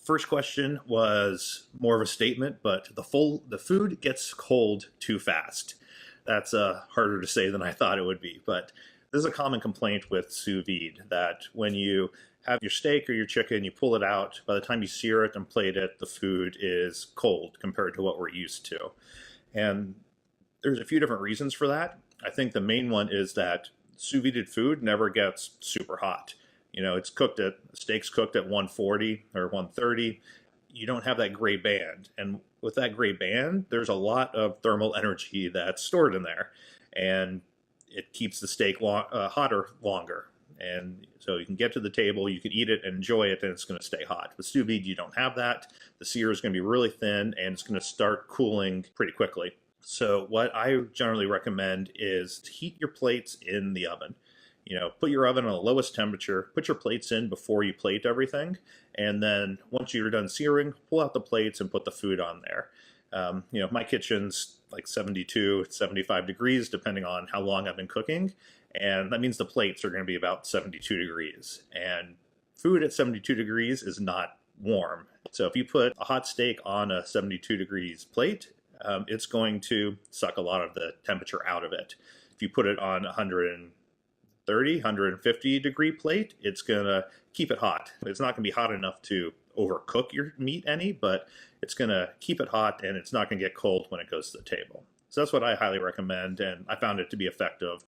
First question was more of a statement, but the food gets cold too fast. That's harder to say than I thought it would be, but this is a common complaint with sous vide that when you have your steak or your chicken, you pull it out. By the time you sear it and plate it, the food is cold compared to what we're used to. And there's a few different reasons for that. I think the main one is that sous vide food never gets super hot. It's cooked at steaks cooked at 140 or 130. You don't have that gray band, and with that gray band, there's a lot of thermal energy that's stored in there, and it keeps the steak hotter longer. And so you can get to the table, you can eat it and enjoy it, and it's going to stay hot. With sous vide, you don't have that. The sear is going to be really thin, and it's going to start cooling pretty quickly. So what I generally recommend is to heat your plates in the oven. Put your oven on the lowest temperature, put your plates in before you plate everything, and then once you're done searing, pull out the plates and put the food on there. My kitchen's like 72, 75 degrees, depending on how long I've been cooking, and that means the plates are going to be about 72 degrees. And food at 72 degrees is not warm. So if you put a hot steak on a 72 degrees plate, it's going to suck a lot of the temperature out of it. If you put it on 150 degree plate, it's going to keep it hot. It's not going to be hot enough to overcook your meat any, but it's going to keep it hot and it's not going to get cold when it goes to the table. So that's what I highly recommend, and I found it to be effective